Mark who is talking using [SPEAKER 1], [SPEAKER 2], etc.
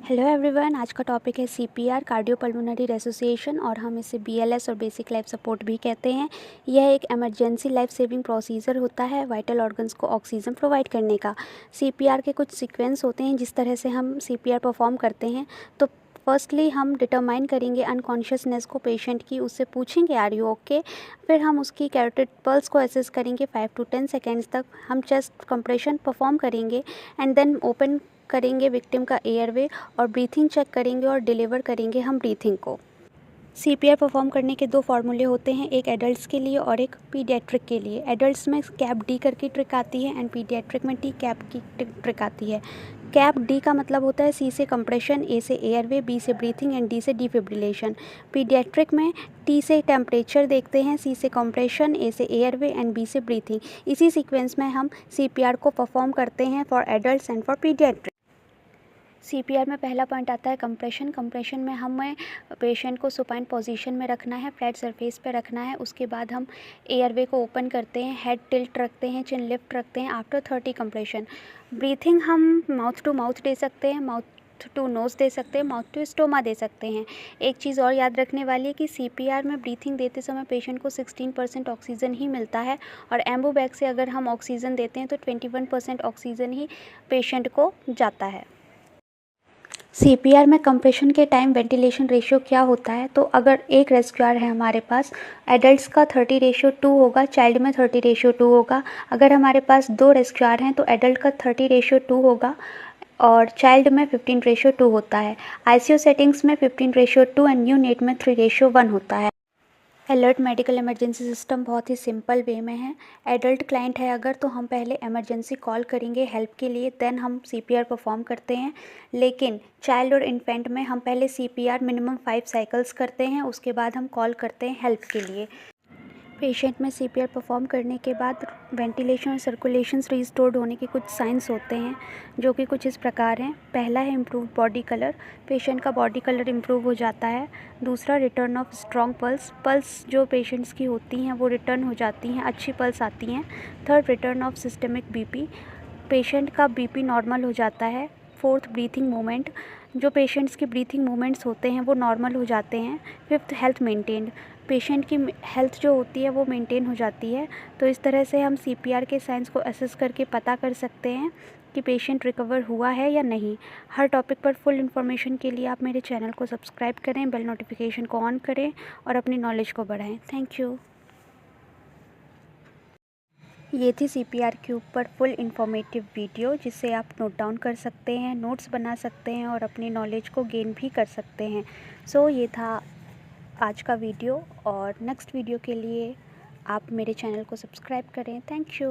[SPEAKER 1] Hello everyone, आज का topic है सीपीआर, कार्डियोपल्मोनरी रेसोसिएशन, और हम इसे बीएलएस और बेसिक लाइफ सपोर्ट भी कहते हैं। यह एक इमरजेंसी लाइफ सेविंग प्रोसीजर होता है वाइटल ऑर्गन्स को ऑक्सीजन प्रोवाइड करने का। सीपीआर के कुछ सीक्वेंस होते हैं जिस तरह से हम सीपीआर परफॉर्म करते हैं। तो फर्स्टली हम डिटरमाइन करेंगे अनकॉन्शियसनेस को पेशेंट की, उससे पूछेंगे आर यू ओके। फिर हम उसकी कैरोटिड पल्स को असेस करेंगे 5 to 10 सेकेंड्स तक। हम चेस्ट कंप्रेशन परफॉर्म करेंगे एंड देन ओपन करेंगे विक्टिम का एयरवे और ब्रीथिंग चेक करेंगे और डिलीवर करेंगे हम ब्रीथिंग को। सीपीआर परफॉर्म करने के 2 फार्मूले होते हैं, एक एडल्ट्स के लिए और एक पीडियाट्रिक के लिए। एडल्ट्स में कैप डी करके ट्रिक आती है एंड पीडियाट्रिक में टी कैप की ट्रिक आती है। कैप डी का मतलब होता है सी से कंप्रेशन, ए से एयरवे, बी से ब्रीथिंग एंड डी से डिफिब्रिलेशन। पीडियाट्रिक में टी से टेम्परेचर देखते हैं, सी से कंप्रेशन, ए से एयरवे एंड बी से ब्रीथिंग। इसी सीक्वेंस में हम सीपीआर को परफॉर्म करते हैं for adults and for paediatric. CPR में पहला पॉइंट आता है कंप्रेशन। कंप्रेशन में हमें पेशेंट को सुपाइन पोजीशन में रखना है, फ्लैट सरफेस पे रखना है। उसके बाद हम एयरवे को ओपन करते हैं, हेड टिल्ट रखते हैं, चिन लिफ्ट रखते हैं आफ्टर 30 कंप्रेशन। ब्रीथिंग हम माउथ टू माउथ दे सकते हैं, माउथ टू नोज़ दे सकते हैं, माउथ टू स्टोमा दे सकते हैं। एक चीज़ और याद रखने वाली है कि सीपीआर में ब्रीथिंग देते समय पेशेंट को 16% ऑक्सीजन ही मिलता है, और एम्बू बैग से अगर हम ऑक्सीजन देते हैं तो 21% ऑक्सीजन ही पेशेंट को जाता है। सीपीआर में कंप्रेशन के टाइम वेंटिलेशन रेशियो क्या होता है? तो अगर एक रेस्क्यूआर है हमारे पास, एडल्ट्स का 30:2 होगा, चाइल्ड में 30:2 होगा। अगर हमारे पास 2 रेस्क्यूआर हैं तो एडल्ट का 30:2 होगा और चाइल्ड में 15:2 होता है। आईसीयू सेटिंग्स में 15:2 एंड न्यूनेट में 3:1 होता है। अलर्ट मेडिकल इमरजेंसी सिस्टम बहुत ही सिंपल वे में है। एडल्ट क्लाइंट है अगर, तो हम पहले इमरजेंसी कॉल करेंगे हेल्प के लिए, देन हम सीपीआर परफॉर्म करते हैं। लेकिन चाइल्ड और इन्फेंट में हम पहले सीपीआर मिनिमम 5 साइकिल्स करते हैं, उसके बाद हम कॉल करते हैं हेल्प के लिए। पेशेंट में सीपीआर परफॉर्म करने के बाद वेंटिलेशन और सर्कुलेशंस रिस्टोर्ड होने के कुछ साइंस होते हैं जो कि कुछ इस प्रकार हैं। पहला है इम्प्रूव बॉडी कलर, पेशेंट का बॉडी कलर इम्प्रूव हो जाता है। दूसरा return of strong pulse, pulse जो पेशेंट्स की होती हैं वो रिटर्न हो जाती हैं, अच्छी पल्स आती हैं। Third return of systemic BP, patient का बीपी नॉर्मल हो जाता है। फोर्थ ब्रीथिंग मूवमेंट, जो पेशेंट्स के ब्रीथिंग मूवमेंट्स होते हैं वो नॉर्मल हो जाते हैं। फिफ्थ हेल्थ मेंटेन्ड, पेशेंट की हेल्थ जो होती है वो मेंटेन हो जाती है। तो इस तरह से हम सीपीआर के साइंस को असेस करके पता कर सकते हैं कि पेशेंट रिकवर हुआ है या नहीं। हर टॉपिक पर फुल इन्फॉर्मेशन के लिए आप मेरे चैनल को सब्सक्राइब करें, बेल नोटिफिकेशन को ऑन करें और अपनी नॉलेज को बढ़ाएं। Thank you. ये थी सीपीआर के ऊपर फुल इन्फॉर्मेटिव वीडियो जिसे आप नोट डाउन कर सकते हैं, नोट्स बना सकते हैं और अपनी नॉलेज को गेन भी कर सकते हैं। सो ये था आज का वीडियो, और नेक्स्ट वीडियो के लिए आप मेरे चैनल को सब्सक्राइब करें। Thank you.